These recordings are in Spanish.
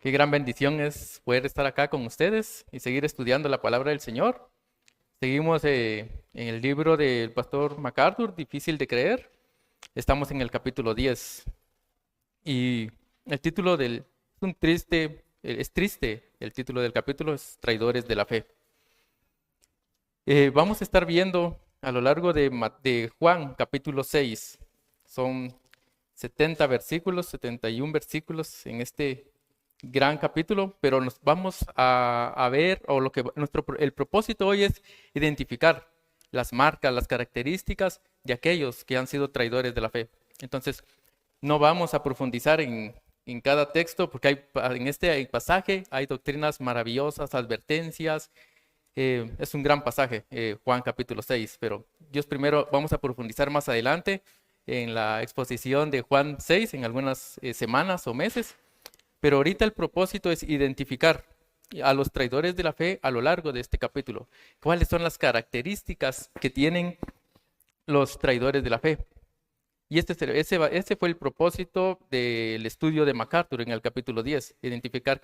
Qué gran bendición es poder estar acá con ustedes y seguir estudiando la palabra del Señor. Seguimos en el libro del pastor MacArthur, Difícil de creer. Estamos en el capítulo 10 y el título es triste, el título del capítulo es Traidores de la Fe. Vamos a estar viendo a lo largo de Juan, capítulo 6. Son 70 versículos, 71 versículos en este gran capítulo, pero nos vamos a ver, o lo que el propósito hoy es identificar las marcas, las características de aquellos que han sido traidores de la fe. Entonces, no vamos a profundizar en cada texto, porque en este pasaje hay doctrinas maravillosas, advertencias. Es un gran pasaje, Juan capítulo 6, pero Dios primero vamos a profundizar más adelante en la exposición de Juan 6 en algunas semanas o meses. Pero ahorita el propósito es identificar a los traidores de la fe a lo largo de este capítulo. ¿Cuáles son las características que tienen los traidores de la fe? Y ese fue el propósito del estudio de MacArthur en el capítulo 10, identificar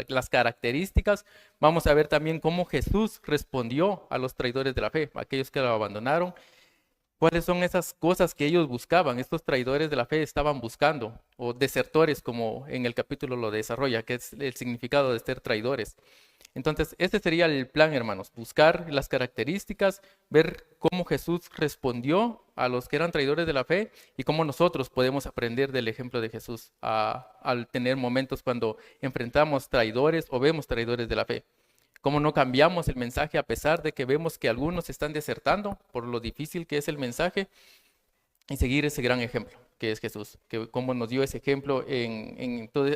las características. Vamos a ver también cómo Jesús respondió a los traidores de la fe, aquellos que lo abandonaron. ¿Cuáles son esas cosas que ellos buscaban? Estos traidores de la fe estaban buscando, o desertores, como en el capítulo lo desarrolla, que es el significado de ser traidores. Entonces, este sería el plan, hermanos, buscar las características, ver cómo Jesús respondió a los que eran traidores de la fe y cómo nosotros podemos aprender del ejemplo de Jesús al tener momentos cuando enfrentamos traidores o vemos traidores de la fe. Cómo no cambiamos el mensaje a pesar de que vemos que algunos están desertando por lo difícil que es el mensaje y seguir ese gran ejemplo que es Jesús, que cómo nos dio ese ejemplo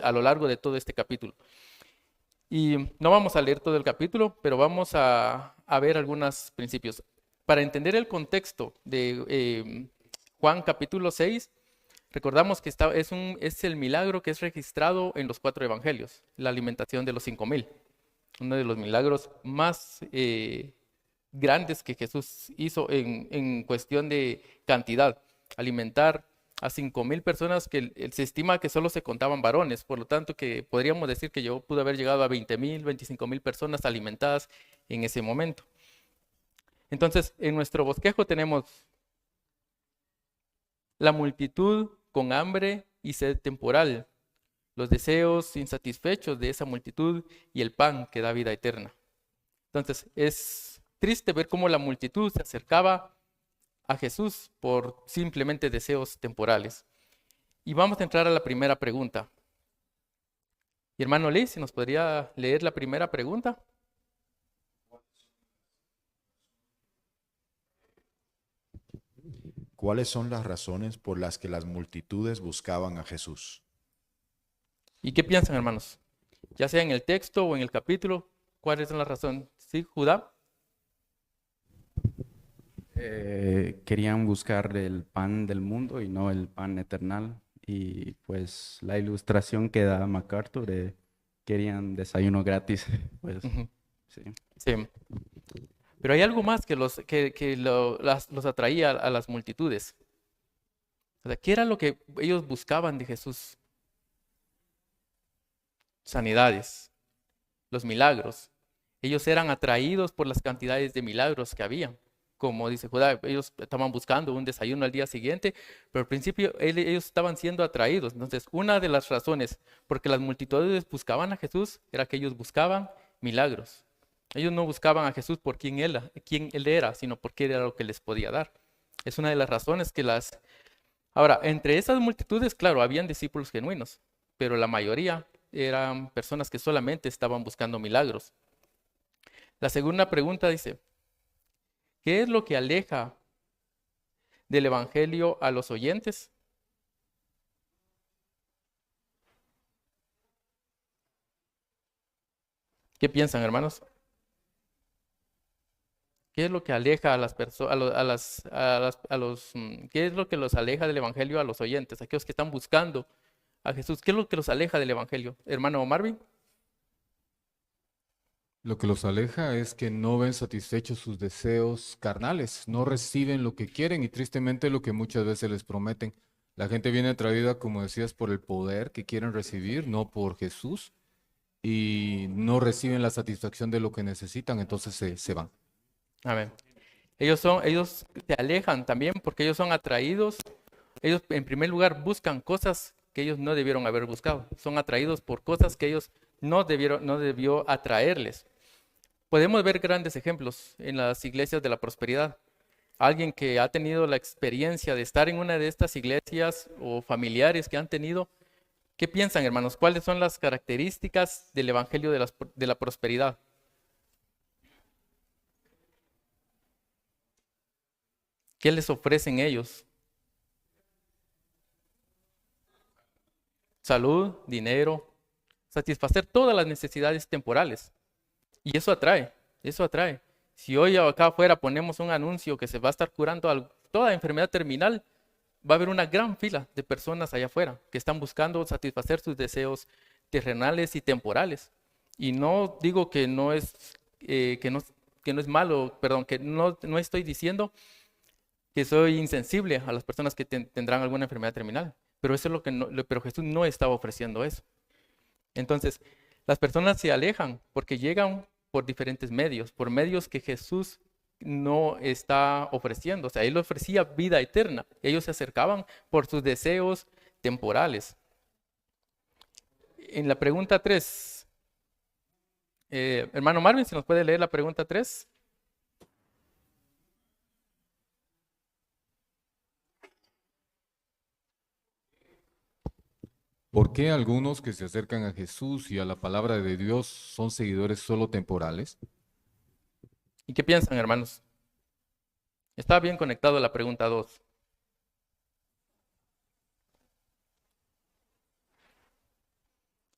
a lo largo de todo este capítulo. Y no vamos a leer todo el capítulo, pero vamos a ver algunos principios. Para entender el contexto de Juan capítulo 6, recordamos que es el milagro que es registrado en los 4 evangelios, la alimentación de los 5,000, uno de los milagros más grandes que Jesús hizo en cuestión de cantidad, alimentar a 5,000 personas que se estima que solo se contaban varones, por lo tanto que podríamos decir que yo pude haber llegado a 20,000, 25,000 personas alimentadas en ese momento. Entonces, en nuestro bosquejo tenemos la multitud con hambre y sed temporal, los deseos insatisfechos de esa multitud y el pan que da vida eterna. Entonces, es triste ver cómo la multitud se acercaba a Jesús por simplemente deseos temporales. Y vamos a entrar a la primera pregunta. Y hermano Lee, si nos podría leer la primera pregunta. ¿Cuáles son las razones por las que las multitudes buscaban a Jesús? ¿Y qué piensan, hermanos? Ya sea en el texto o en el capítulo, ¿cuáles son las razones? ¿Sí, Judá? Querían buscar el pan del mundo y no el pan eternal. Y pues la ilustración que da MacArthur, querían desayuno gratis. Pues Ujú, sí. sí. Pero hay algo más los atraía a las multitudes. O sea, ¿qué era lo que ellos buscaban de Jesús? Sanidades, los milagros. Ellos eran atraídos por las cantidades de milagros que había. Como dice Judá, ellos estaban buscando un desayuno al día siguiente, pero al principio ellos estaban siendo atraídos. Entonces, una de las razones por que las multitudes buscaban a Jesús era que ellos buscaban milagros. Ellos no buscaban a Jesús por quién él era, sino porque era lo que les podía dar. Es una de las razones que las... Ahora, entre esas multitudes, claro, habían discípulos genuinos, pero la mayoría eran personas que solamente estaban buscando milagros. La segunda pregunta dice, ¿qué es lo que aleja del Evangelio a los oyentes? ¿Qué piensan, hermanos? ¿Qué es lo que aleja a las personas, qué es lo que los aleja del Evangelio a los oyentes, aquellos que están buscando a Jesús? ¿Qué es lo que los aleja del Evangelio? Hermano Marvin. Lo que los aleja es que no ven satisfechos sus deseos carnales, no reciben lo que quieren y tristemente lo que muchas veces les prometen. La gente viene atraída, como decías, por el poder que quieren recibir, no por Jesús. y no reciben la satisfacción de lo que necesitan, entonces se van. Amén. Ellos se alejan también porque ellos son atraídos. Ellos en primer lugar buscan cosas que ellos no debieron haber buscado. Son atraídos por cosas que ellos no debió atraerles. Podemos ver grandes ejemplos en las iglesias de la prosperidad. Alguien que ha tenido la experiencia de estar en una de estas iglesias o familiares que han tenido, ¿qué piensan, hermanos? ¿Cuáles son las características del evangelio de la prosperidad? ¿Qué les ofrecen ellos? Salud, dinero, satisfacer todas las necesidades temporales. Y eso atrae, eso atrae. Si hoy acá afuera ponemos un anuncio que se va a estar curando toda enfermedad terminal, va a haber una gran fila de personas allá afuera que están buscando satisfacer sus deseos terrenales y temporales. Y no digo que no es, que no es malo, perdón, que no estoy diciendo que soy insensible a las personas que tendrán alguna enfermedad terminal, pero eso es pero Jesús no estaba ofreciendo eso. Entonces, las personas se alejan porque llegan por diferentes medios, por medios que Jesús no está ofreciendo. O sea, Él ofrecía vida eterna. Ellos se acercaban por sus deseos temporales. En la pregunta 3, hermano Marvin, ¿se nos puede leer la pregunta 3? ¿Por qué algunos que se acercan a Jesús y a la palabra de Dios son seguidores solo temporales? ¿Y qué piensan, hermanos? Está bien conectado a la pregunta 2.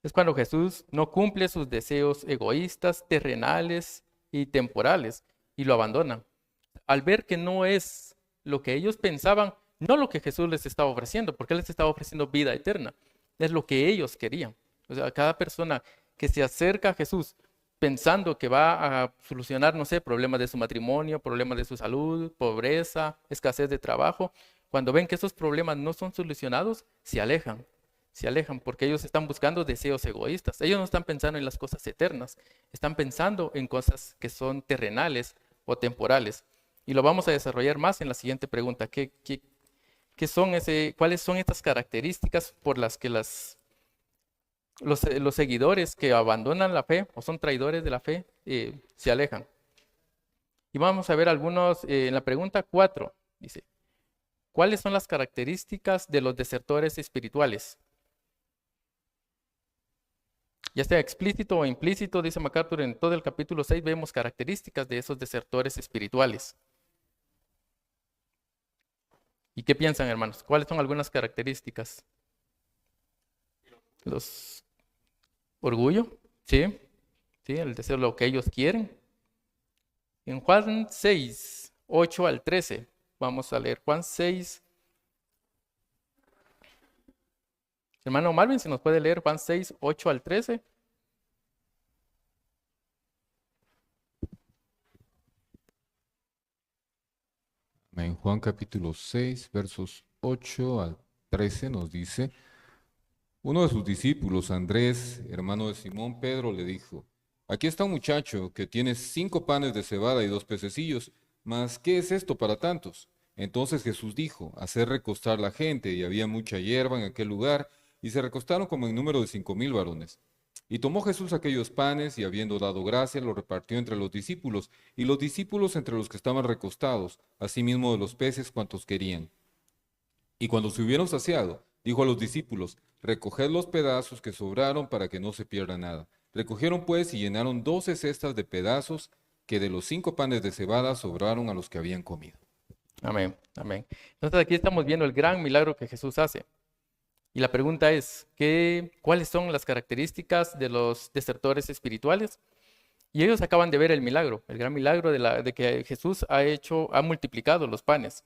Es cuando Jesús no cumple sus deseos egoístas, terrenales y temporales y lo abandona. Al ver que no es lo que ellos pensaban, no lo que Jesús les estaba ofreciendo, porque Él les estaba ofreciendo vida eterna. Es lo que ellos querían. O sea, cada persona que se acerca a Jesús pensando que va a solucionar, no sé, problemas de su matrimonio, problemas de su salud, pobreza, escasez de trabajo, cuando ven que esos problemas no son solucionados, se alejan porque ellos están buscando deseos egoístas. Ellos no están pensando en las cosas eternas, están pensando en cosas que son terrenales o temporales. Y lo vamos a desarrollar más en la siguiente pregunta. ¿Cuáles son estas características por las que los seguidores que abandonan la fe o son traidores de la fe se alejan? Y vamos a ver algunos, en la pregunta 4, dice, ¿cuáles son las características de los desertores espirituales? Ya sea explícito o implícito, dice MacArthur, en todo el capítulo 6 vemos características de esos desertores espirituales. ¿Y qué piensan, hermanos? ¿Cuáles son algunas características? Los orgullo, sí, el deseo de lo que ellos quieren. En Juan 6, 8 al 13, vamos a leer Juan 6. Hermano Marvin, ¿se nos puede leer Juan 6, 8 al 13? En Juan capítulo 6, versos 8 al 13 nos dice, uno de sus discípulos, Andrés, hermano de Simón Pedro, le dijo, aquí está un muchacho que tiene 5 panes de cebada y 2 pececillos, mas ¿qué es esto para tantos? Entonces Jesús dijo, hacer recostar la gente, y había mucha hierba en aquel lugar, y se recostaron como en número de 5,000 varones. Y tomó Jesús aquellos panes, y habiendo dado gracia, los repartió entre los discípulos, y los discípulos entre los que estaban recostados, asimismo de los peces cuantos querían. Y cuando se hubieron saciado, dijo a los discípulos, recoged los pedazos que sobraron para que no se pierda nada. Recogieron pues y llenaron 12 cestas de pedazos que de los 5 panes de cebada sobraron a los que habían comido. Amén, amén. Entonces aquí estamos viendo el gran milagro que Jesús hace. Y la pregunta es, ¿cuáles son las características de los desertores espirituales? Y ellos acaban de ver el milagro, el gran milagro de que Jesús ha multiplicado los panes.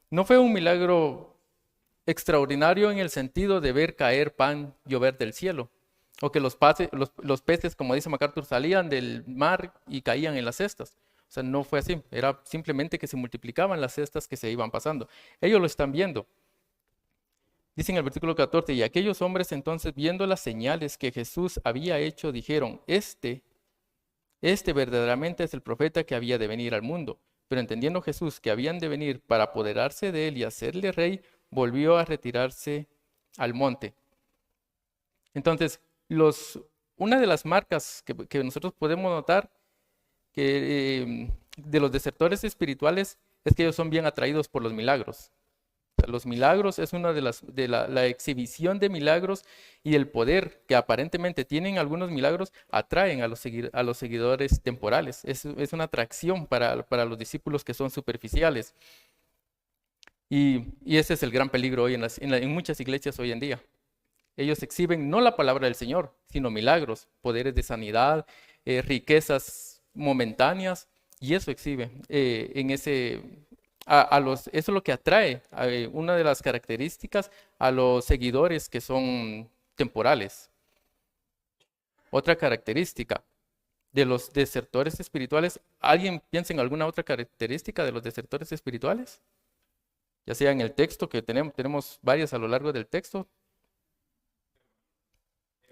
No fue un milagro extraordinario en el sentido de ver caer pan llover del cielo, o que los peces, como dice MacArthur, salían del mar y caían en las cestas. O sea, no fue así, era simplemente que se multiplicaban las cestas que se iban pasando. Ellos lo están viendo. Dice en el versículo 14, y aquellos hombres entonces viendo las señales que Jesús había hecho, dijeron, este verdaderamente es el profeta que había de venir al mundo. Pero entendiendo Jesús que habían de venir para apoderarse de él y hacerle rey, volvió a retirarse al monte. Entonces, una de las marcas que nosotros podemos notar de los desertores espirituales es que ellos son bien atraídos por los milagros. O sea, los milagros es una de la exhibición de milagros y el poder que aparentemente tienen algunos milagros atraen a los seguidores temporales. Es una atracción para los discípulos que son superficiales. Y ese es el gran peligro hoy en muchas iglesias hoy en día. Ellos exhiben no la palabra del Señor, sino milagros, poderes de sanidad, riquezas momentáneas, y eso exhibe eso es lo que atrae, una de las características a los seguidores que son temporales. Otra característica de los desertores espirituales, ¿alguien piensa en alguna otra característica de los desertores espirituales? Ya sea en el texto, que tenemos varias a lo largo del texto.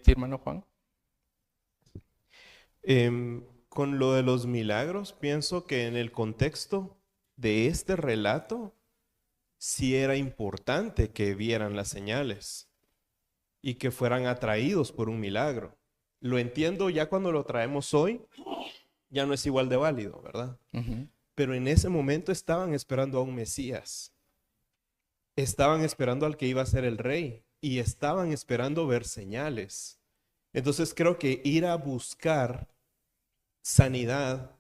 Sí, hermano Juan. Con lo de los milagros, pienso que en el contexto de este relato, sí era importante que vieran las señales y que fueran atraídos por un milagro. Lo entiendo ya cuando lo traemos hoy, ya no es igual de válido, ¿verdad? Ujú. Pero en ese momento estaban esperando a un Mesías. Estaban esperando al que iba a ser el rey y estaban esperando ver señales. Entonces creo que ir a buscar sanidad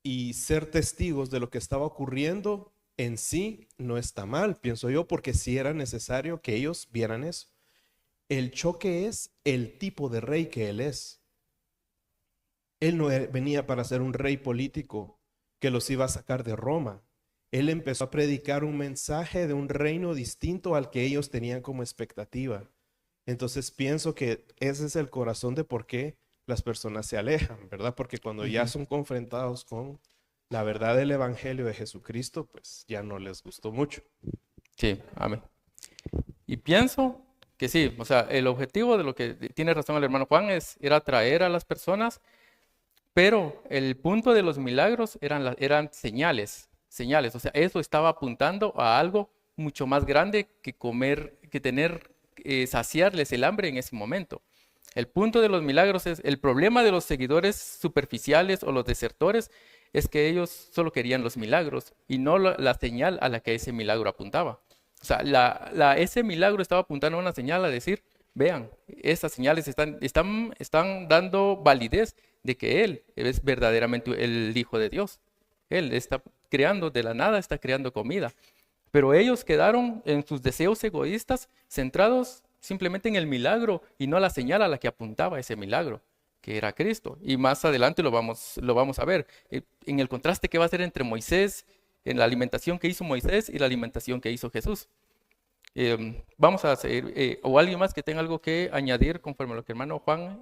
y ser testigos de lo que estaba ocurriendo en sí no está mal, pienso yo, porque sí era necesario que ellos vieran eso. El choque es el tipo de rey que él es. Él no venía para ser un rey político que los iba a sacar de Roma. Él empezó a predicar un mensaje de un reino distinto al que ellos tenían como expectativa. Entonces pienso que ese es el corazón de por qué las personas se alejan, ¿verdad? Porque cuando ya son confrontados con la verdad del Evangelio de Jesucristo, pues ya no les gustó mucho. Sí, amén. Y pienso que sí, o sea, el objetivo de lo que tiene razón el hermano Juan era atraer a las personas, pero el punto de los milagros eran señales, o sea, eso estaba apuntando a algo mucho más grande que comer, que tener, saciarles el hambre en ese momento. El punto de los milagros el problema de los seguidores superficiales o los desertores es que ellos solo querían los milagros y no la señal a la que ese milagro apuntaba. O sea, ese milagro estaba apuntando a una señal a decir, vean, esas señales están dando validez de que Él es verdaderamente el Hijo de Dios. Él está creando de la nada, está creando comida. Pero ellos quedaron en sus deseos egoístas, centrados simplemente en el milagro y no la señal a la que apuntaba ese milagro, que era Cristo. Y más adelante lo vamos a ver, en el contraste que va a ser entre Moisés, en la alimentación que hizo Moisés y la alimentación que hizo Jesús. Vamos a seguir, o alguien más que tenga algo que añadir conforme a lo que el hermano Juan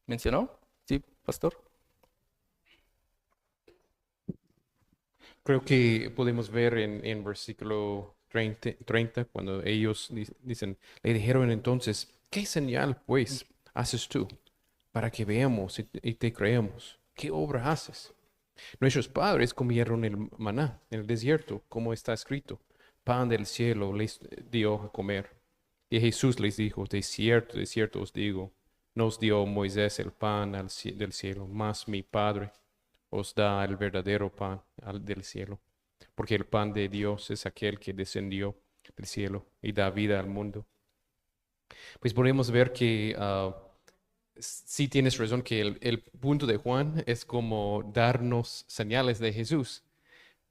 mencionó. Sí, pastor. Creo que podemos ver en versículo 30 cuando ellos dicen, le dijeron entonces, ¿qué señal pues haces tú para que veamos y te creamos? ¿Qué obra haces? Nuestros padres comieron el maná en el desierto, como está escrito, pan del cielo les dio a comer. Y Jesús les dijo, de cierto os digo, nos dio Moisés el pan del cielo, mas mi Padre os da el verdadero pan del cielo. Porque el pan de Dios es aquel que descendió del cielo y da vida al mundo. Pues podemos ver que sí tienes razón que el punto de Juan es como darnos señales de Jesús,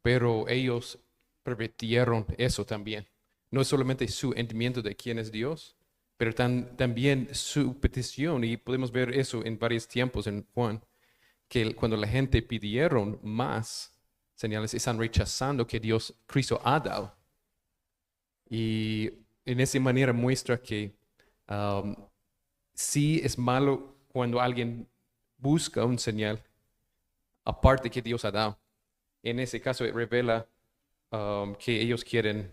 pero ellos permitieron eso también. No es solamente su entendimiento de quién es Dios, pero también su petición, y podemos ver eso en varios tiempos en Juan, que cuando la gente pidieron más señales, están rechazando que Cristo ha dado. Y en esa manera muestra que sí es malo cuando alguien busca un señal aparte que Dios ha dado. En ese caso revela que ellos quieren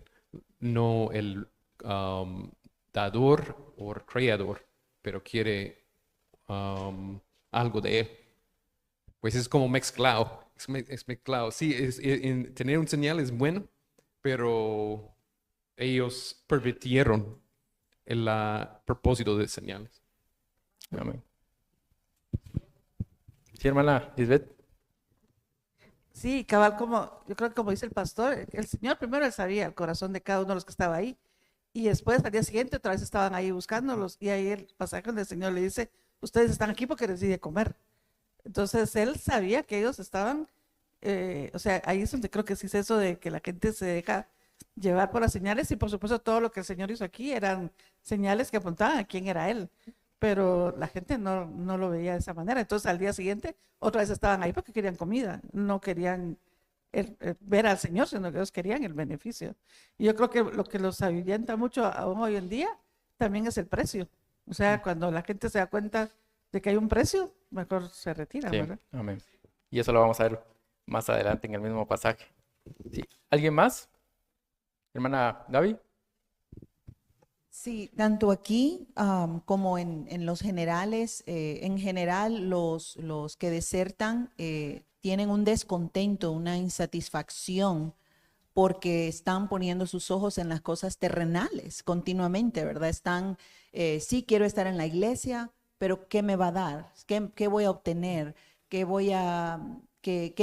no dador o creador, pero quiere algo de él. Pues es como mezclado. Es mezclado. Sí, tener un señal es bueno, pero ellos pervirtieron el propósito de señales. Amén. Sí, hermana Lisbeth. Sí, cabal, yo creo que como dice el pastor, el Señor primero él sabía el corazón de cada uno de los que estaba ahí, y después al día siguiente otra vez estaban ahí buscándolos, y ahí el pasaje donde el Señor le dice, ustedes están aquí porque les di de comer. Entonces él sabía que ellos estaban, o sea, ahí es donde creo que sí es eso de que la gente se deja llevar por las señales, y por supuesto todo lo que el Señor hizo aquí eran señales que apuntaban a quién era Él, pero la gente no lo veía de esa manera. Entonces al día siguiente otra vez estaban ahí porque querían comida, no querían ver al Señor, sino que ellos querían el beneficio. Y yo creo que lo que los ahuyenta mucho aún hoy en día también es el precio. O sea, cuando la gente se da cuenta de que hay un precio, mejor se retira, Sí, ¿verdad? amén. Y eso lo vamos a ver más adelante en el mismo pasaje. Sí. ¿Alguien más? Hermana Gaby. Sí, tanto aquí como en los generales, en general los que desertan tienen un descontento, una insatisfacción porque están poniendo sus ojos en las cosas terrenales continuamente, ¿verdad? Están, sí quiero estar en la iglesia, pero ¿qué me va a dar? ¿Qué voy a obtener? ¿Qué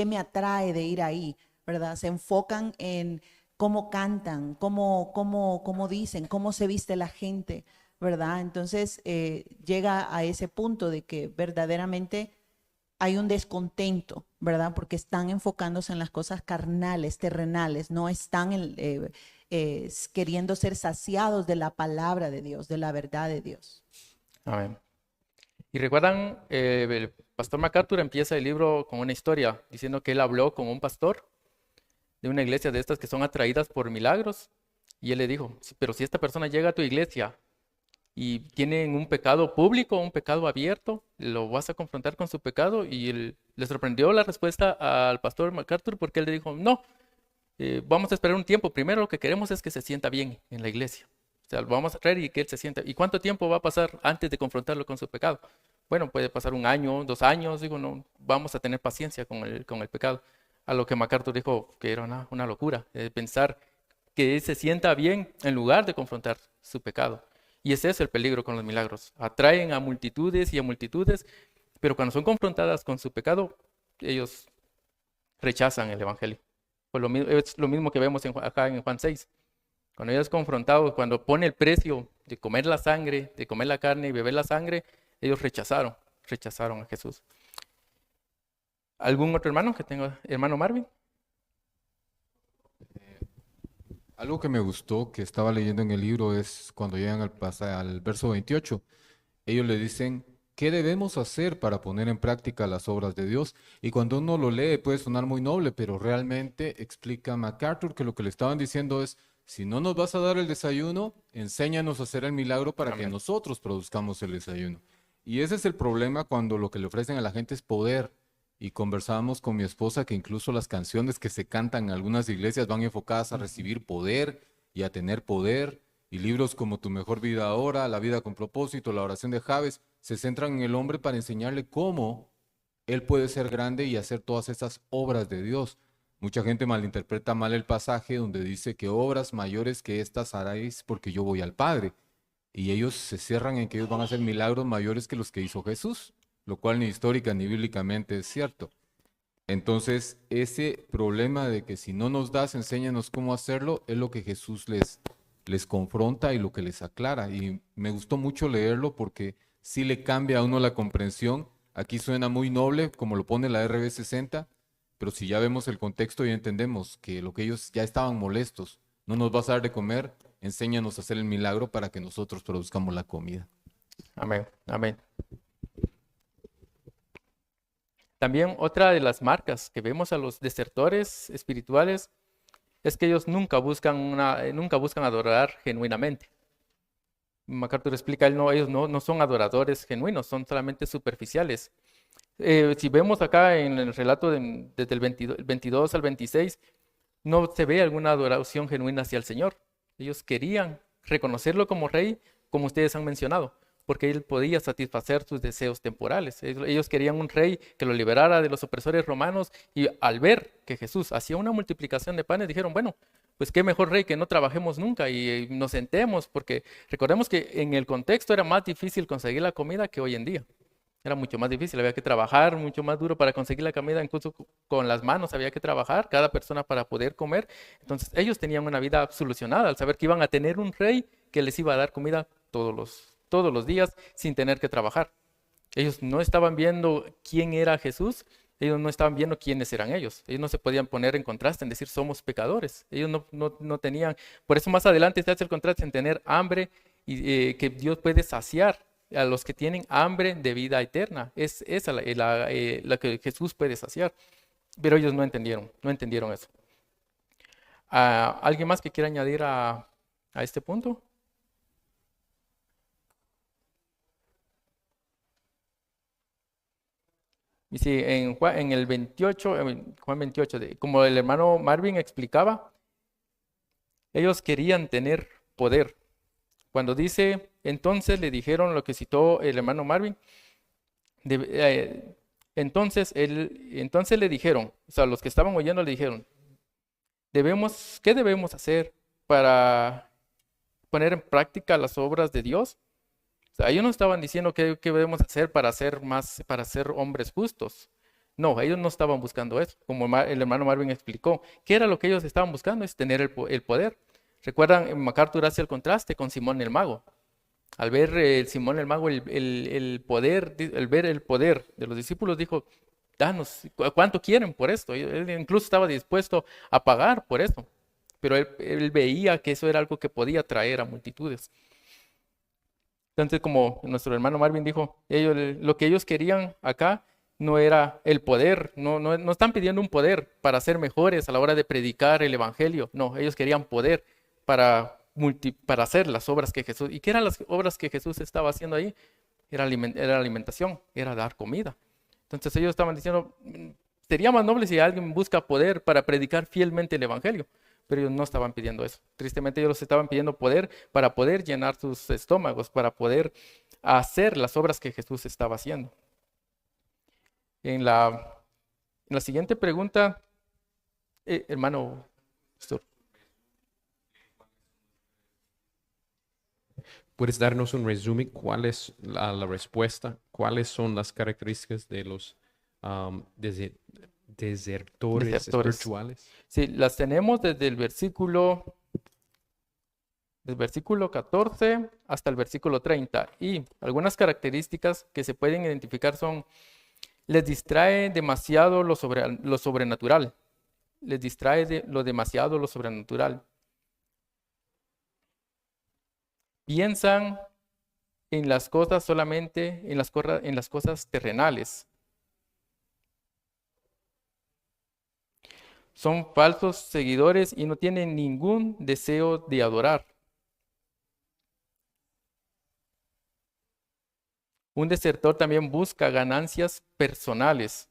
me atrae de ir ahí? ¿Verdad? Se enfocan en cómo cantan, cómo dicen, cómo se viste la gente, ¿verdad? Entonces llega a ese punto de que verdaderamente hay un descontento, ¿verdad? Porque están enfocándose en las cosas carnales, terrenales, no están queriendo ser saciados de la palabra de Dios, de la verdad de Dios. Amén. Y recuerdan, el pastor MacArthur empieza el libro con una historia diciendo que él habló con un pastor de una iglesia de estas que son atraídas por milagros, y él le dijo, pero si esta persona llega a tu iglesia y tienen un pecado público, un pecado abierto, lo vas a confrontar con su pecado. Y él, le sorprendió la respuesta al pastor MacArthur porque él le dijo, no, vamos a esperar un tiempo. Primero lo que queremos es que se sienta bien en la iglesia. O sea, lo vamos a traer y que él se sienta. ¿Y cuánto tiempo va a pasar antes de confrontarlo con su pecado? Bueno, puede pasar 1 año, 2 años. Digo, no, vamos a tener paciencia con el pecado. A lo que MacArthur dijo que era una locura, pensar que él se sienta bien en lugar de confrontar su pecado. Y ese es el peligro con los milagros. Atraen a multitudes y a multitudes, pero cuando son confrontadas con su pecado, ellos rechazan el evangelio. Pues es lo mismo que vemos acá en Juan 6. Cuando ellos confrontados, cuando pone el precio de comer la sangre, de comer la carne y beber la sangre, ellos rechazaron a Jesús. ¿Algún otro hermano que tenga? Hermano Marvin. Algo que me gustó que estaba leyendo en el libro es cuando llegan al verso 28. Ellos le dicen, ¿qué debemos hacer para poner en práctica las obras de Dios? Y cuando uno lo lee puede sonar muy noble, pero realmente explica MacArthur que lo que le estaban diciendo es, si no nos vas a dar el desayuno, enséñanos a hacer el milagro para que nosotros produzcamos el desayuno. Y ese es el problema cuando lo que le ofrecen a la gente es poder. Y conversábamos con mi esposa que incluso las canciones que se cantan en algunas iglesias van enfocadas a recibir poder y a tener poder. Y libros como Tu mejor vida ahora, La vida con propósito, La oración de Jabes, se centran en el hombre para enseñarle cómo él puede ser grande y hacer todas estas obras de Dios. Mucha gente malinterpreta mal el pasaje donde dice que obras mayores que estas haréis porque yo voy al Padre. Y ellos se cierran en que ellos van a hacer milagros mayores que los que hizo Jesús, lo cual ni histórica ni bíblicamente es cierto. Entonces, ese problema de que si no nos das, enséñanos cómo hacerlo, es lo que Jesús les confronta y lo que les aclara. Y me gustó mucho leerlo porque sí le cambia a uno la comprensión. Aquí suena muy noble, como lo pone la RB60, pero si ya vemos el contexto y entendemos que lo que ellos ya estaban molestos, no nos vas a dar de comer, enséñanos a hacer el milagro para que nosotros produzcamos la comida. Amén, amén. También otra de las marcas que vemos a los desertores espirituales es que ellos nunca buscan adorar genuinamente. MacArthur explica, ellos no son adoradores genuinos, son solamente superficiales. Si vemos acá en el relato desde el 22 al 26, no se ve alguna adoración genuina hacia el Señor. Ellos querían reconocerlo como rey, como ustedes han mencionado, porque él podía satisfacer sus deseos temporales. Ellos querían un rey que los liberara de los opresores romanos, y al ver que Jesús hacía una multiplicación de panes, dijeron, bueno, pues qué mejor rey que no trabajemos nunca y nos sentemos, porque recordemos que en el contexto era más difícil conseguir la comida que hoy en día. Era mucho más difícil, había que trabajar mucho más duro para conseguir la comida, incluso con las manos había que trabajar, cada persona para poder comer. Entonces ellos tenían una vida solucionada al saber que iban a tener un rey que les iba a dar comida todos los días sin tener que trabajar. Ellos no estaban viendo quién era Jesús, ellos no estaban viendo quiénes eran ellos. Ellos no se podían poner en contraste en decir somos pecadores. Ellos no tenían, por eso más adelante se hace el contraste en tener hambre y que Dios puede saciar a los que tienen hambre de vida eterna. Es esa la que Jesús puede saciar. Pero ellos no entendieron eso. ¿Alguien más que quiera añadir a este punto? Y sí, en el 28, Juan 28, como el hermano Marvin explicaba, ellos querían tener poder. Cuando dice, entonces le dijeron lo que citó el hermano Marvin, entonces le dijeron, o sea, los que estaban oyendo le dijeron, ¿qué debemos hacer para poner en práctica las obras de Dios? O sea, ellos no estaban diciendo qué debemos hacer para ser hombres justos. No, ellos no estaban buscando eso, como el hermano Marvin explicó. ¿Qué era lo que ellos estaban buscando? Es tener el poder. ¿Recuerdan? MacArthur hace el contraste con Simón el Mago. Al ver Simón el Mago el poder, al ver el poder de los discípulos, dijo, danos, ¿cuánto quieren por esto? Él incluso estaba dispuesto a pagar por esto, pero él veía que eso era algo que podía atraer a multitudes. Entonces, como nuestro hermano Marvin dijo, lo que ellos querían acá no era el poder, no están pidiendo un poder para ser mejores a la hora de predicar el evangelio, no, ellos querían poder para hacer las obras que Jesús, ¿y qué eran las obras que Jesús estaba haciendo ahí? Era alimentación, era dar comida. Entonces ellos estaban diciendo, sería más noble si alguien busca poder para predicar fielmente el evangelio. Pero ellos no estaban pidiendo eso. Tristemente ellos estaban pidiendo poder para poder llenar sus estómagos, para poder hacer las obras que Jesús estaba haciendo. En la siguiente pregunta, hermano pastor. ¿Puedes darnos un resumen? ¿Cuál es la respuesta? ¿Cuáles son las características de los desertores espirituales? Sí, las tenemos desde el versículo 14 hasta el versículo 30. Y algunas características que se pueden identificar son, les distrae demasiado lo sobrenatural. Les distrae demasiado lo sobrenatural. Piensan en las cosas solamente, en las cosas terrenales. Son falsos seguidores y no tienen ningún deseo de adorar. Un desertor también busca ganancias personales.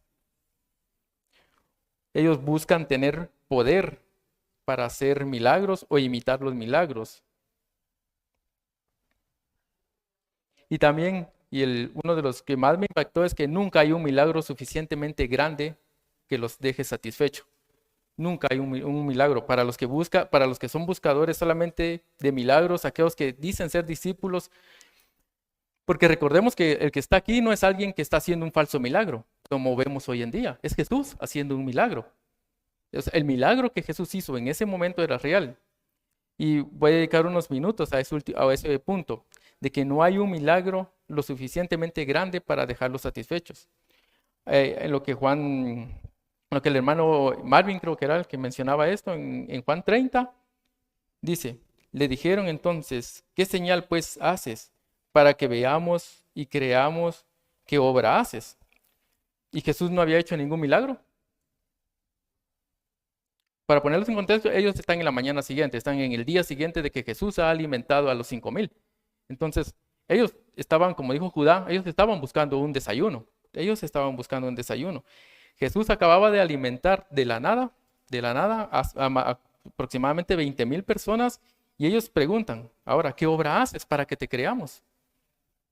Ellos buscan tener poder para hacer milagros o imitar los milagros. Y también, uno de los que más me impactó es que nunca hay un milagro suficientemente grande que los deje satisfechos. Nunca hay un milagro. Para los que son buscadores solamente de milagros, aquellos que dicen ser discípulos, porque recordemos que el que está aquí no es alguien que está haciendo un falso milagro, como vemos hoy en día. Es Jesús haciendo un milagro. El milagro que Jesús hizo en ese momento era real. Y voy a dedicar unos minutos a ese punto, de que no hay un milagro lo suficientemente grande para dejarlos satisfechos. En lo que el hermano Marvin creo que era el que mencionaba esto, en Juan 30, dice, le dijeron entonces, ¿qué señal pues haces para que veamos y creamos qué obra haces? Y Jesús no había hecho ningún milagro. Para ponerlos en contexto, ellos están en la mañana siguiente, están en el día siguiente de que Jesús ha alimentado a los 5,000. Entonces, ellos estaban, como dijo Judá, ellos estaban buscando un desayuno. Jesús acababa de alimentar de la nada, aproximadamente 20,000 personas, Y ellos preguntan, ahora, ¿qué obra haces para que te creamos?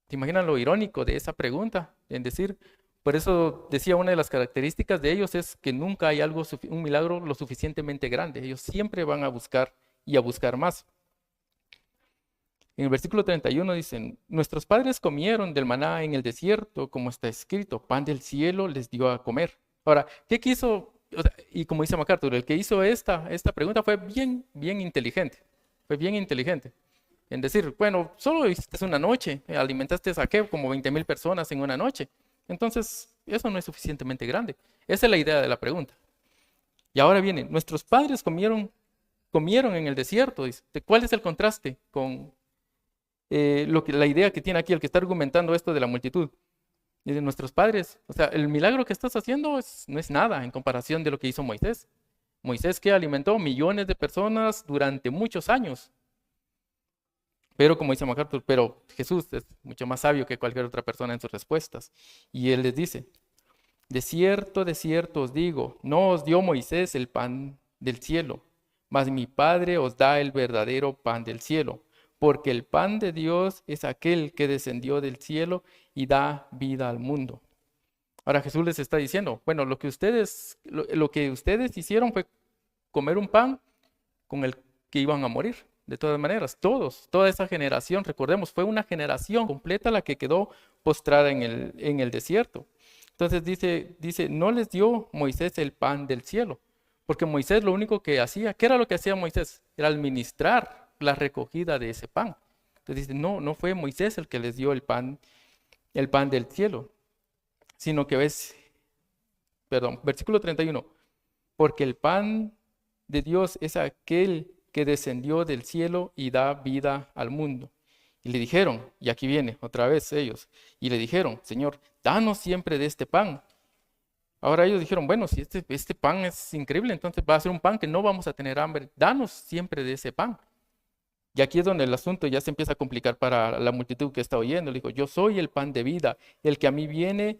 ¿Te imaginas lo irónico de esa pregunta? En decir, por eso decía, una de las características de ellos es que nunca hay algo, un milagro lo suficientemente grande. Ellos siempre van a buscar y a buscar más. En el versículo 31 dicen, nuestros padres comieron del maná en el desierto, como está escrito, pan del cielo les dio a comer. Ahora, ¿qué quiso? O sea, y como dice MacArthur, el que hizo esta pregunta fue bien inteligente. Fue bien inteligente. En decir, bueno, solo hiciste una noche, alimentaste a ¿qué? Como 20,000 personas en una noche. Entonces, eso no es suficientemente grande. Esa es la idea de la pregunta. Y ahora viene, nuestros padres comieron en el desierto. Dice, ¿cuál es el contraste con la idea que tiene aquí el que está argumentando esto de la multitud? Dice, nuestros padres, o sea, el milagro que estás haciendo no es nada en comparación de lo que hizo Moisés. Moisés que alimentó millones de personas durante muchos años. Pero como dice MacArthur, pero Jesús es mucho más sabio que cualquier otra persona en sus respuestas. Y él les dice, de cierto os digo, no os dio Moisés el pan del cielo, mas mi Padre os da el verdadero pan del cielo, porque el pan de Dios es aquel que descendió del cielo y da vida al mundo. Ahora Jesús les está diciendo, bueno, lo que ustedes hicieron fue comer un pan con el que iban a morir. De todas maneras, toda esa generación, recordemos, fue una generación completa la que quedó postrada en el desierto. Entonces dice, no les dio Moisés el pan del cielo, porque Moisés lo único que hacía, ¿qué era lo que hacía Moisés? Era administrar la recogida de ese pan. Entonces dice, no fue Moisés el que les dio el pan del cielo, sino que versículo 31, porque el pan de Dios es aquel que descendió del cielo y da vida al mundo. Y le dijeron, y aquí viene otra vez ellos, y le dijeron, Señor, danos siempre de este pan. Ahora ellos dijeron, bueno, si este pan es increíble, entonces va a ser un pan que no vamos a tener hambre, danos siempre de ese pan. Y aquí es donde el asunto ya se empieza a complicar para la multitud que está oyendo. Le dijo, yo soy el pan de vida, el que a mí viene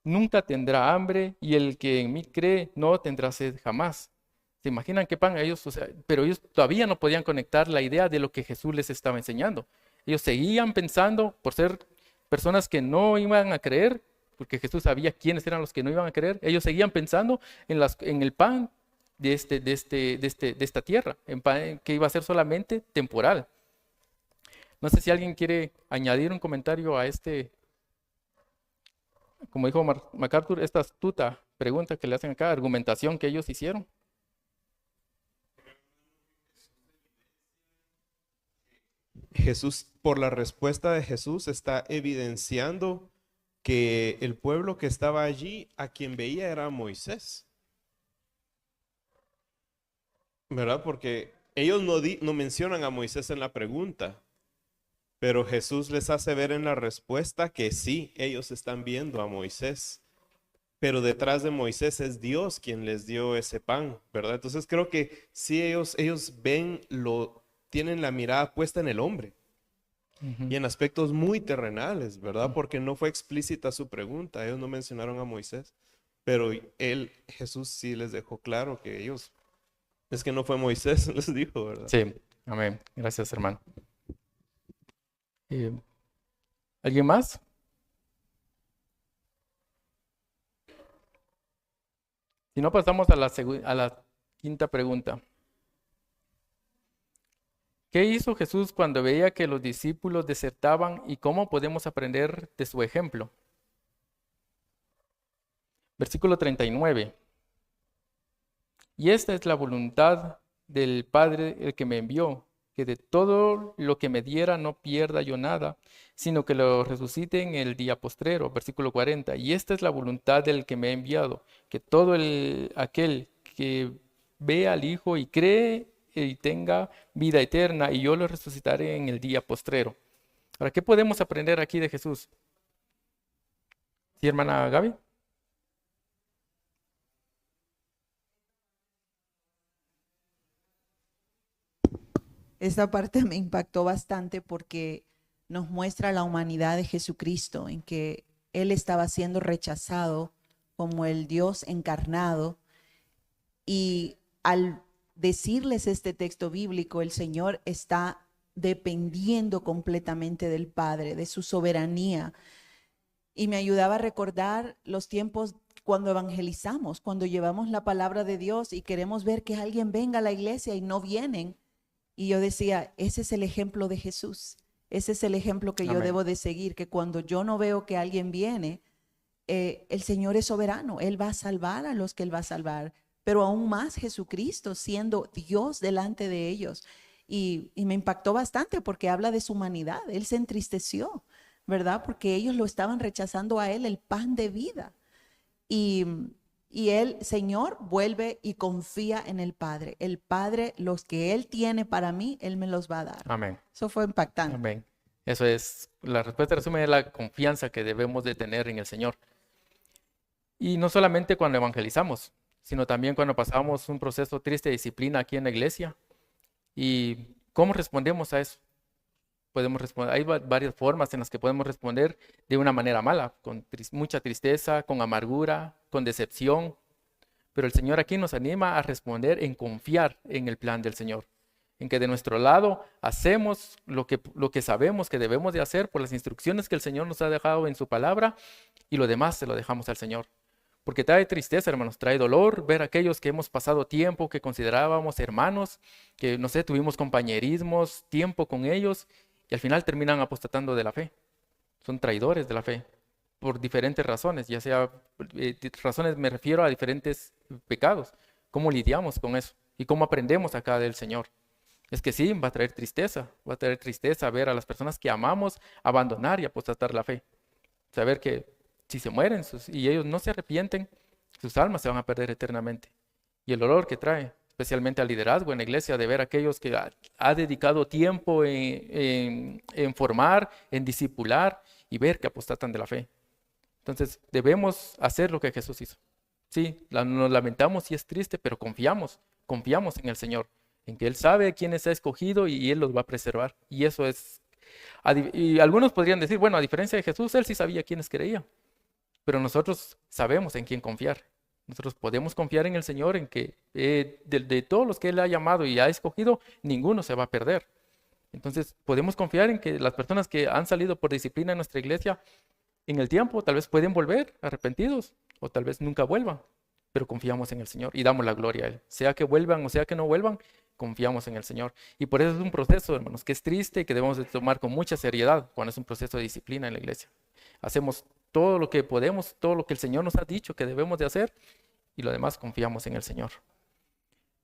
nunca tendrá hambre, y el que en mí cree no tendrá sed jamás. ¿Se imaginan qué pan ellos? O sea, pero ellos todavía no podían conectar la idea de lo que Jesús les estaba enseñando. Ellos seguían pensando, por ser personas que no iban a creer, porque Jesús sabía quiénes eran los que no iban a creer, ellos seguían pensando en el pan de esta tierra, en pan que iba a ser solamente temporal. No sé si alguien quiere añadir un comentario a como dijo MacArthur, esta astuta pregunta que le hacen acá, argumentación que ellos hicieron. Jesús, por la respuesta de Jesús, está evidenciando que el pueblo que estaba allí, a quien veía era Moisés. ¿Verdad? Porque ellos no mencionan a Moisés en la pregunta, pero Jesús les hace ver en la respuesta que sí, ellos están viendo a Moisés. Pero detrás de Moisés es Dios quien les dio ese pan, ¿verdad? Entonces creo que sí, ellos tienen la mirada puesta en el hombre y en aspectos muy terrenales, ¿verdad? Porque no fue explícita su pregunta, ellos no mencionaron a Moisés, pero Jesús sí les dejó claro que ellos, es que no fue Moisés, les dijo, ¿verdad? Sí, amén. Gracias, hermano. ¿Alguien más? Si no, pasamos a la quinta pregunta. ¿Qué hizo Jesús cuando veía que los discípulos desertaban y cómo podemos aprender de su ejemplo? Versículo 39. Y esta es la voluntad del Padre, el que me envió, que de todo lo que me diera no pierda yo nada, sino que lo resucite en el día postrero. Versículo 40. Y esta es la voluntad del que me ha enviado, que todo aquel que ve al Hijo y cree y tenga vida eterna, y yo lo resucitaré en el día postrero. Ahora, ¿qué podemos aprender aquí de Jesús? ¿Sí, hermana Gaby? Esta parte me impactó bastante porque nos muestra la humanidad de Jesucristo, en que Él estaba siendo rechazado como el Dios encarnado, y al decirles este texto bíblico, el Señor está dependiendo completamente del Padre, de su soberanía. Y me ayudaba a recordar los tiempos cuando evangelizamos, cuando llevamos la palabra de Dios y queremos ver que alguien venga a la iglesia y no vienen. Y yo decía, ese es el ejemplo de Jesús. Ese es el ejemplo que yo Amén. debo de seguir, que cuando yo no veo que alguien viene, el Señor es soberano. Él va a salvar a los que Él va a salvar. Pero aún más Jesucristo siendo Dios delante de ellos. Y me impactó bastante porque habla de su humanidad. Él se entristeció, ¿verdad? Porque ellos lo estaban rechazando a Él, el pan de vida. Y el Señor vuelve y confía en el Padre. El Padre, los que Él tiene para mí, Él me los va a dar. Amén. Eso fue impactante. Amén. Eso es, la respuesta resume es la confianza que debemos de tener en el Señor. Y no solamente cuando evangelizamos, sino también cuando pasamos un proceso triste de disciplina aquí en la iglesia. ¿Y cómo respondemos a eso? Podemos responder, hay varias formas en las que podemos responder de una manera mala, con mucha tristeza, con amargura, con decepción. Pero el Señor aquí nos anima a responder en confiar en el plan del Señor, en que de nuestro lado hacemos lo que sabemos que debemos de hacer por las instrucciones que el Señor nos ha dejado en su palabra y lo demás se lo dejamos al Señor. Porque trae tristeza, hermanos, trae dolor ver a aquellos que hemos pasado tiempo, que considerábamos hermanos, que, no sé, tuvimos compañerismos, tiempo con ellos y al final terminan apostatando de la fe. Son traidores de la fe por diferentes razones, ya sea, razones me refiero a diferentes pecados. ¿Cómo lidiamos con eso? ¿Y cómo aprendemos acá del Señor? Es que sí, va a traer tristeza ver a las personas que amamos abandonar y apostatar la fe. Saber que si se mueren y ellos no se arrepienten, sus almas se van a perder eternamente. Y el dolor que trae, especialmente al liderazgo en la iglesia, de ver a aquellos que ha dedicado tiempo en formar, en discipular y ver que apostatan de la fe. Entonces debemos hacer lo que Jesús hizo. Sí, nos lamentamos y es triste, pero confiamos en el Señor, en que Él sabe quiénes ha escogido y Él los va a preservar. Y eso es, y algunos podrían decir, bueno, a diferencia de Jesús, Él sí sabía quiénes creía. Pero nosotros sabemos en quién confiar. Nosotros podemos confiar en el Señor, en que de todos los que Él ha llamado y ha escogido, ninguno se va a perder. Entonces podemos confiar en que las personas que han salido por disciplina en nuestra iglesia, en el tiempo tal vez pueden volver arrepentidos o tal vez nunca vuelvan. Pero confiamos en el Señor y damos la gloria a Él. Sea que vuelvan o sea que no vuelvan, confiamos en el Señor. Y por eso es un proceso, hermanos, que es triste y que debemos de tomar con mucha seriedad cuando es un proceso de disciplina en la iglesia. Hacemos todo lo que podemos, todo lo que el Señor nos ha dicho que debemos de hacer y lo demás confiamos en el Señor.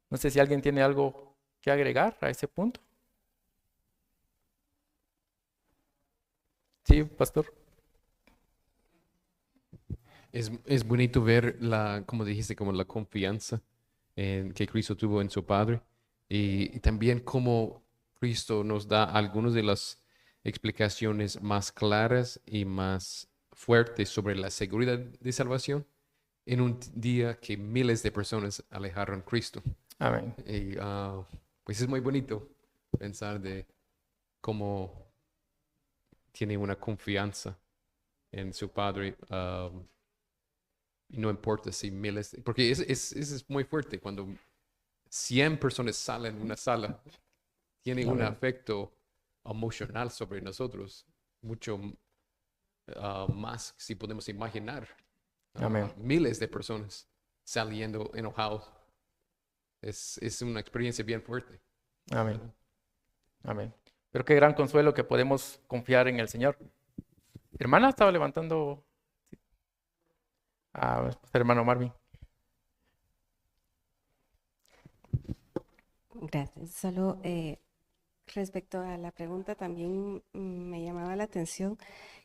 No sé si alguien tiene algo que agregar a ese punto. Sí, pastor. Es bonito ver como dijiste, como la confianza que Cristo tuvo en su Padre y también cómo Cristo nos da algunas de las explicaciones más claras y más fuertes sobre la seguridad de salvación en un día que miles de personas alejaron a Cristo. Amén. Y pues es muy bonito pensar de cómo tiene una confianza en su Padre. Y no importa si miles, porque es muy fuerte cuando 100 personas salen de una sala, tiene un efecto emocional sobre nosotros, mucho más si podemos imaginar. Amén. Miles de personas saliendo enojados. Es una experiencia bien fuerte. Amén. Amén. Pero qué gran consuelo que podemos confiar en el Señor. Hermana estaba levantando. Hermano Marvin. Gracias. Solo respecto a la pregunta, también me llamaba la atención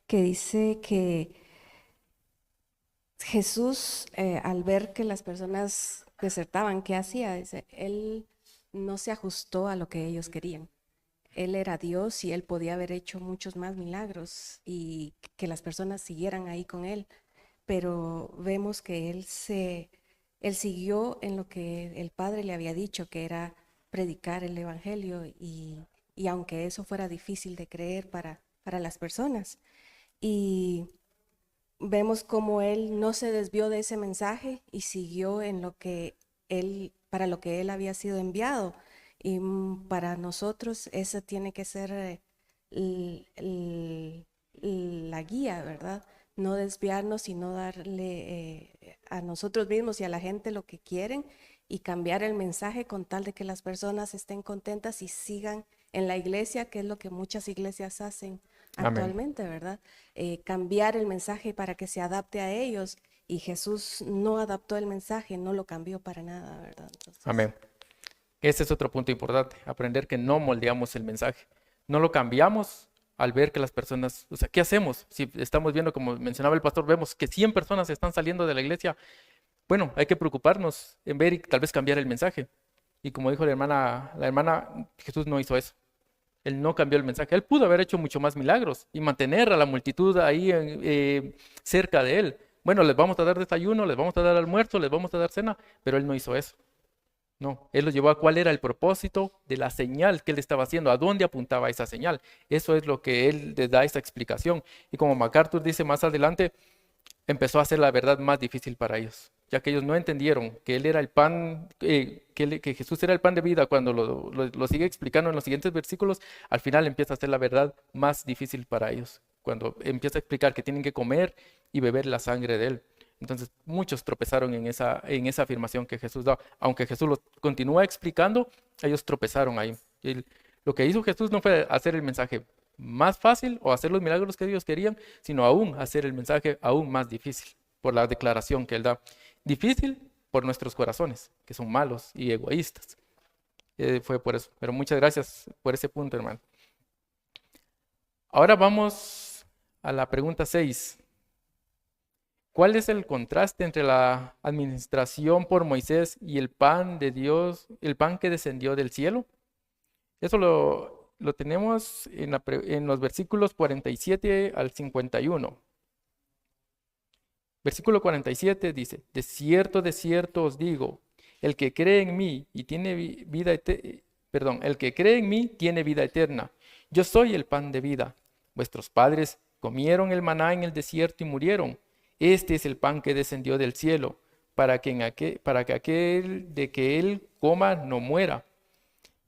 que dice que Jesús, al ver que las personas desertaban, ¿qué hacía? Dice, Él no se ajustó a lo que ellos querían. Él era Dios y Él podía haber hecho muchos más milagros y que las personas siguieran ahí con Él. Pero vemos que Él siguió en lo que el Padre le había dicho, que era predicar el Evangelio y aunque eso fuera difícil de creer para las personas. Y vemos cómo Él no se desvió de ese mensaje y siguió en lo que Él para lo que él había sido enviado. Y para nosotros esa tiene que ser la guía, ¿verdad? No desviarnos y no darle a nosotros mismos y a la gente lo que quieren y cambiar el mensaje con tal de que las personas estén contentas y sigan en la iglesia, que es lo que muchas iglesias hacen Amén. actualmente, ¿verdad? Cambiar el mensaje para que se adapte a ellos, y Jesús no adaptó el mensaje, no lo cambió para nada, ¿verdad? Entonces, Amén. Ese es otro punto importante, aprender que no moldeamos el mensaje, no lo cambiamos al ver que las personas, o sea, ¿qué hacemos? Si estamos viendo, como mencionaba el pastor, vemos que 100 personas están saliendo de la iglesia, bueno, hay que preocuparnos en ver y tal vez cambiar el mensaje. Y como dijo la hermana, Jesús no hizo eso. Él no cambió el mensaje. Él pudo haber hecho mucho más milagros y mantener a la multitud ahí cerca de él. Bueno, les vamos a dar desayuno, les vamos a dar almuerzo, les vamos a dar cena, pero él no hizo eso. No, él los llevó a cuál era el propósito de la señal que él estaba haciendo, a dónde apuntaba esa señal. Eso es lo que él les da esa explicación. Y como MacArthur dice más adelante, empezó a hacer la verdad más difícil para ellos, ya que ellos no entendieron que él era el pan, que Jesús era el pan de vida. Cuando lo sigue explicando en los siguientes versículos, al final empieza a ser la verdad más difícil para ellos, cuando empieza a explicar que tienen que comer y beber la sangre de él. Entonces muchos tropezaron en esa afirmación que Jesús da. Aunque Jesús lo continúa explicando, ellos tropezaron ahí. Lo que hizo Jesús no fue hacer el mensaje más fácil o hacer los milagros que ellos querían, sino aún hacer el mensaje aún más difícil por la declaración que él da. Difícil por nuestros corazones, que son malos y egoístas. Fue por eso. Pero muchas gracias por ese punto, hermano. Ahora vamos a la pregunta 6. ¿Cuál es el contraste entre la administración por Moisés y el pan de Dios, el pan que descendió del cielo? Eso lo tenemos en los versículos 47 al 51. Versículo 47 dice: de cierto os digo, el que cree en mí y tiene vida el que cree en mí tiene vida eterna. Yo soy el pan de vida. Vuestros padres comieron el maná en el desierto y murieron. Este es el pan que descendió del cielo, para que aquel de que él coma no muera.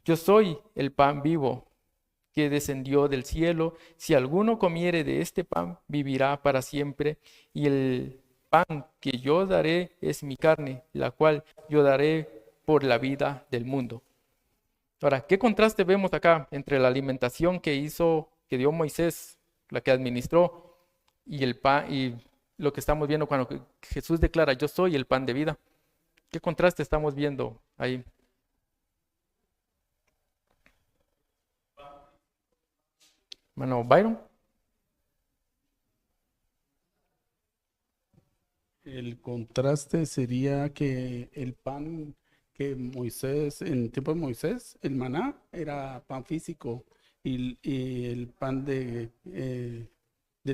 Yo soy el pan vivo que descendió del cielo. Si alguno comiere de este pan, vivirá para siempre. Y el pan que yo daré es mi carne, la cual yo daré por la vida del mundo. Ahora, ¿qué contraste vemos acá entre la alimentación que dio Moisés, la que administró, y el pan, y lo que estamos viendo cuando Jesús declara: yo soy el pan de vida? ¿Qué contraste estamos viendo ahí? Hermano Byron. El contraste sería que el pan que Moisés, en el tiempo de Moisés, el maná era pan físico y el pan del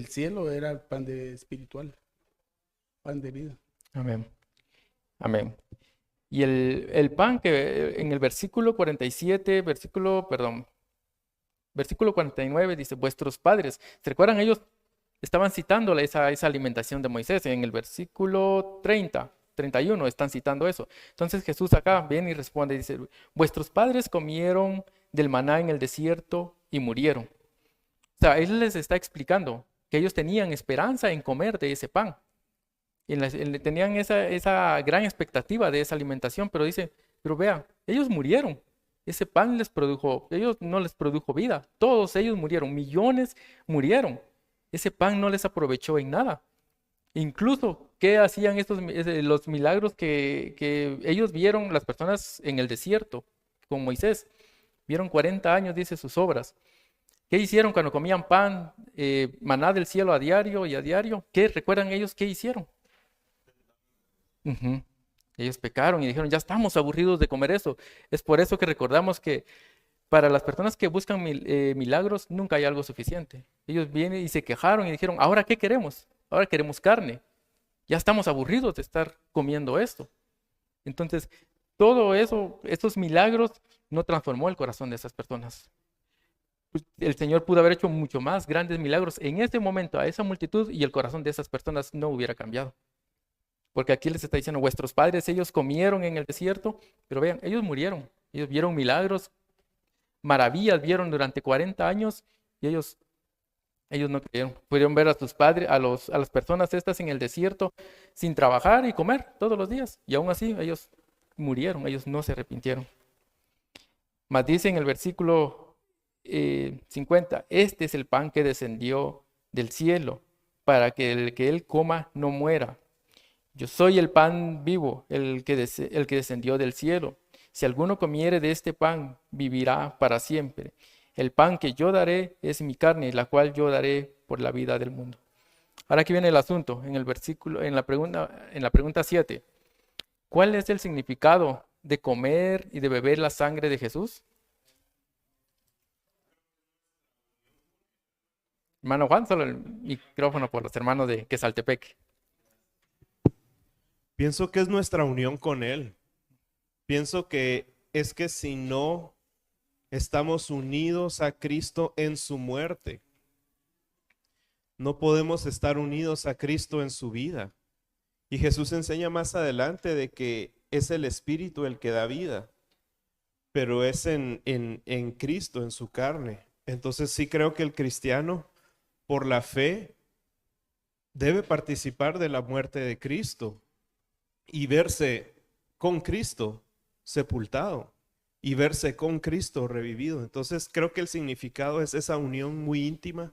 cielo era el pan espiritual, pan de vida. Amén. Amén. Y el pan que en el versículo 47, versículo 49 dice: vuestros padres. ¿Se recuerdan? Ellos estaban citando esa alimentación de Moisés. En el versículo 31 están citando eso. Entonces Jesús acá viene y responde y dice: vuestros padres comieron del maná en el desierto y murieron. O sea, él les está explicando que ellos tenían esperanza en comer de ese pan. Tenían esa gran expectativa de esa alimentación, pero dice: pero vea, ellos murieron. Ese pan ellos no les produjo vida. Todos ellos murieron, millones murieron. Ese pan no les aprovechó en nada. Incluso, ¿qué hacían los milagros que ellos vieron, las personas en el desierto con Moisés? Vieron 40 años, dice, sus obras. ¿Qué hicieron cuando comían pan, maná del cielo a diario y a diario? ¿Qué recuerdan ellos qué hicieron? Ellos pecaron y dijeron: ya estamos aburridos de comer eso. Es por eso que recordamos que para las personas que buscan milagros nunca hay algo suficiente. Ellos vienen y se quejaron y dijeron: ¿ahora qué queremos? Ahora queremos carne. Ya estamos aburridos de estar comiendo esto. Entonces, todo eso, estos milagros no transformó el corazón de esas personas. El Señor pudo haber hecho mucho más grandes milagros en ese momento a esa multitud y el corazón de esas personas no hubiera cambiado. Porque aquí les está diciendo, vuestros padres, ellos comieron en el desierto, pero vean, ellos murieron. Ellos vieron milagros, maravillas vieron durante 40 años y ellos no creyeron. Pudieron ver a sus padres, a las personas estas en el desierto sin trabajar y comer todos los días. Y aún así ellos murieron, ellos no se arrepintieron. Mas dice en el versículo 50, este es el pan que descendió del cielo, para que el que él coma no muera. Yo soy el pan vivo, el que descendió del cielo. Si alguno comiere de este pan, vivirá para siempre. El pan que yo daré es mi carne, la cual yo daré por la vida del mundo. Ahora aquí viene el asunto, en la pregunta 7. ¿Cuál es el significado de comer y de beber la sangre de Jesús? Hermano Juan, solo el micrófono por los hermanos de Quesaltepec. Pienso que es nuestra unión con Él. Pienso que es que si no estamos unidos a Cristo en su muerte, no podemos estar unidos a Cristo en su vida. Y Jesús enseña más adelante de que es el Espíritu el que da vida, pero es en Cristo, en su carne. Entonces sí creo que el cristiano, por la fe, debe participar de la muerte de Cristo y verse con Cristo sepultado y verse con Cristo revivido. Entonces creo que el significado es esa unión muy íntima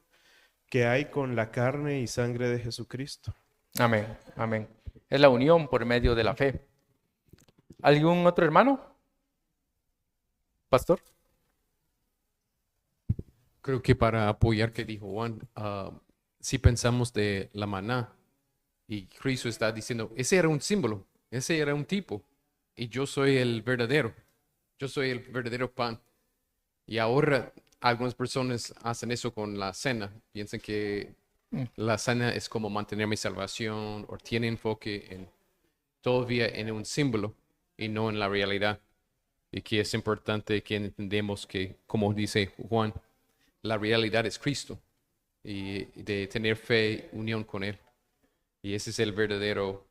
que hay con la carne y sangre de Jesucristo. Amén, amén. Es la unión por medio de la fe. ¿Algún otro hermano? Pastor. Creo que para apoyar que dijo Juan, si pensamos de la maná y Cristo está diciendo, ese era un símbolo, ese era un tipo y yo soy el verdadero pan. Y ahora algunas personas hacen eso con la cena, piensan que la cena es como mantener mi salvación o tiene enfoque todavía en un símbolo y no en la realidad. Y que es importante que entendamos que, como dice Juan, la realidad es Cristo y de tener fe, unión con Él. Y ese es el verdadero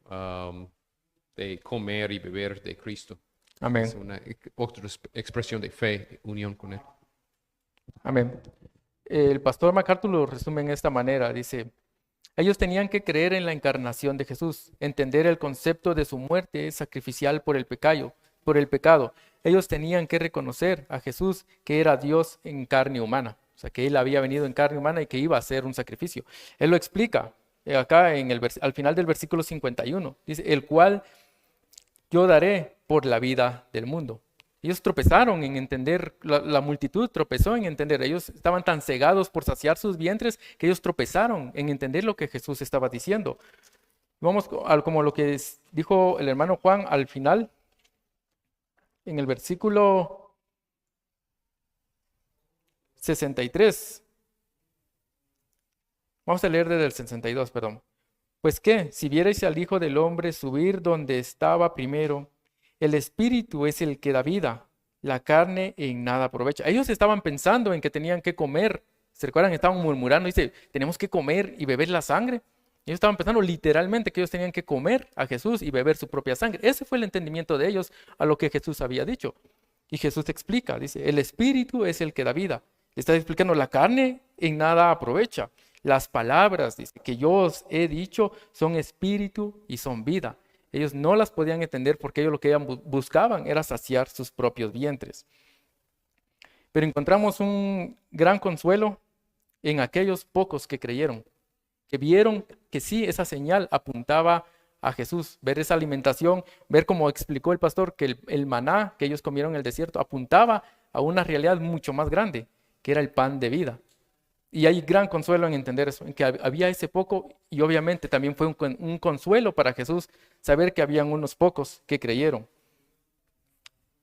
de comer y beber de Cristo. Amén. Es una otra expresión de fe, unión con Él. Amén. El pastor MacArthur lo resume en esta manera. Dice, ellos tenían que creer en la encarnación de Jesús, entender el concepto de su muerte sacrificial por el pecado. Ellos tenían que reconocer a Jesús que era Dios en carne humana. O sea, que Él había venido en carne humana y que iba a hacer un sacrificio. Él lo explica acá al final del versículo 51. Dice, el cual yo daré por la vida del mundo. Ellos tropezaron en entender, la multitud tropezó en entender. Ellos estaban tan cegados por saciar sus vientres que ellos tropezaron en entender lo que Jesús estaba diciendo. Vamos como lo que dijo el hermano Juan al final, en el versículo 63. Vamos a leer desde el 62, perdón. Pues qué, si vierais al Hijo del Hombre subir donde estaba primero, el Espíritu es el que da vida, la carne en nada aprovecha. Ellos estaban pensando en que tenían que comer. ¿Se recuerdan? Estaban murmurando, dice, tenemos que comer y beber la sangre. Ellos estaban pensando literalmente que ellos tenían que comer a Jesús y beber su propia sangre. Ese fue el entendimiento de ellos a lo que Jesús había dicho. Y Jesús explica, dice, el Espíritu es el que da vida. Le está explicando, la carne en nada aprovecha. Las palabras, dice, que yo os he dicho son espíritu y son vida. Ellos no las podían entender porque ellos lo que buscaban era saciar sus propios vientres. Pero encontramos un gran consuelo en aquellos pocos que creyeron, que vieron que sí, esa señal apuntaba a Jesús. Ver esa alimentación, ver como explicó el pastor que el maná que ellos comieron en el desierto apuntaba a una realidad mucho más grande, que era el pan de vida. Y hay gran consuelo en entender eso, en que había ese poco, y obviamente también fue un consuelo para Jesús saber que habían unos pocos que creyeron.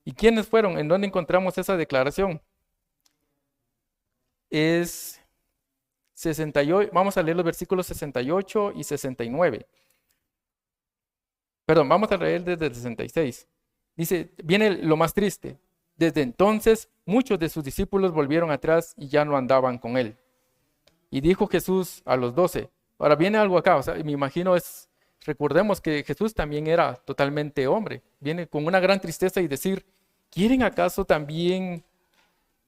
¿Y quiénes fueron? ¿En dónde encontramos esa declaración? Es 68, vamos a leer los versículos 68 y 69. Perdón, vamos a leer desde el 66. Dice, viene lo más triste. Desde entonces, muchos de sus discípulos volvieron atrás y ya no andaban con él. Y dijo Jesús a los 12. Ahora viene algo acá, o sea, me imagino es Recordemos que Jesús también era totalmente hombre. Viene con una gran tristeza y decir, ¿quieren acaso también,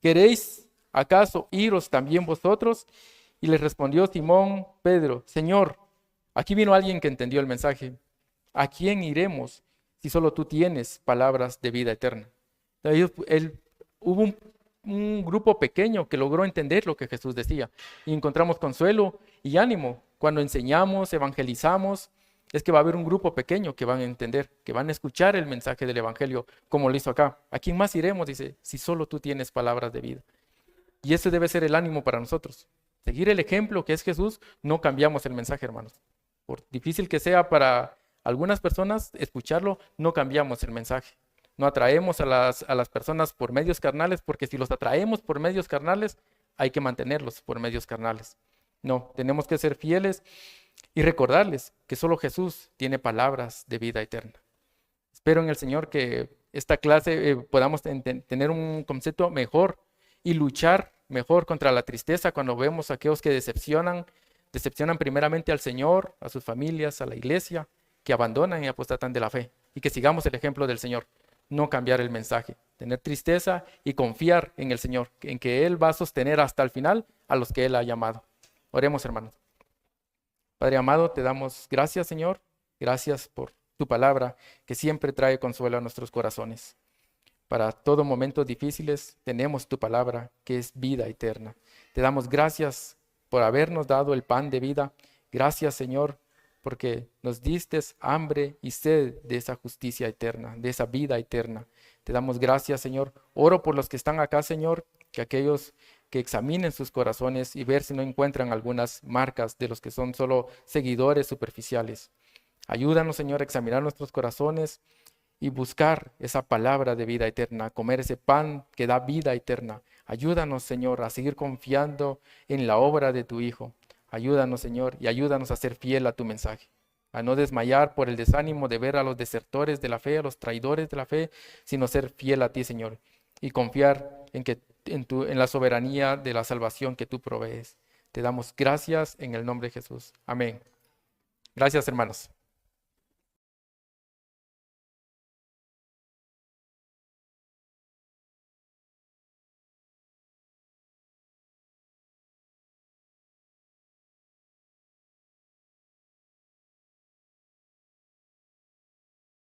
queréis acaso iros también vosotros? Y le respondió Simón Pedro, Señor, aquí vino alguien que entendió el mensaje. ¿A quién iremos si solo tú tienes palabras de vida eterna? Hubo un grupo pequeño que logró entender lo que Jesús decía. Y encontramos consuelo y ánimo cuando enseñamos, evangelizamos. Es que va a haber un grupo pequeño que van a entender, que van a escuchar el mensaje del evangelio como lo hizo acá. ¿A quién más iremos? Dice, si solo tú tienes palabras de vida. Y ese debe ser el ánimo para nosotros. Seguir el ejemplo que es Jesús, no cambiamos el mensaje, hermanos. Por difícil que sea para algunas personas escucharlo, no cambiamos el mensaje. No atraemos a las personas por medios carnales, porque si los atraemos por medios carnales, hay que mantenerlos por medios carnales. No, tenemos que ser fieles y recordarles que solo Jesús tiene palabras de vida eterna. Espero en el Señor que esta clase podamos tener un concepto mejor y luchar mejor contra la tristeza cuando vemos a aquellos que decepcionan primeramente al Señor, a sus familias, a la iglesia, que abandonan y apostatan de la fe. Y que sigamos el ejemplo del Señor, no cambiar el mensaje, tener tristeza y confiar en el Señor, en que Él va a sostener hasta el final a los que Él ha llamado. Oremos, hermanos. Padre amado, te damos gracias, Señor. Gracias por tu palabra que siempre trae consuelo a nuestros corazones. Para todo momentos difíciles tenemos tu palabra que es vida eterna. Te damos gracias por habernos dado el pan de vida. Gracias, Señor, porque nos diste hambre y sed de esa justicia eterna, de esa vida eterna. Te damos gracias, Señor. Oro por los que están acá, Señor, que aquellos que examinen sus corazones y ver si no encuentran algunas marcas de los que son solo seguidores superficiales. Ayúdanos, Señor, a examinar nuestros corazones y buscar esa palabra de vida eterna, comer ese pan que da vida eterna. Ayúdanos, Señor, a seguir confiando en la obra de tu Hijo. Ayúdanos, Señor, y ayúdanos a ser fiel a tu mensaje, a no desmayar por el desánimo de ver a los desertores de la fe, a los traidores de la fe, sino ser fiel a ti, Señor, y confiar en la soberanía de la salvación que tú provees. Te damos gracias en el nombre de Jesús. Amén. Gracias, hermanos.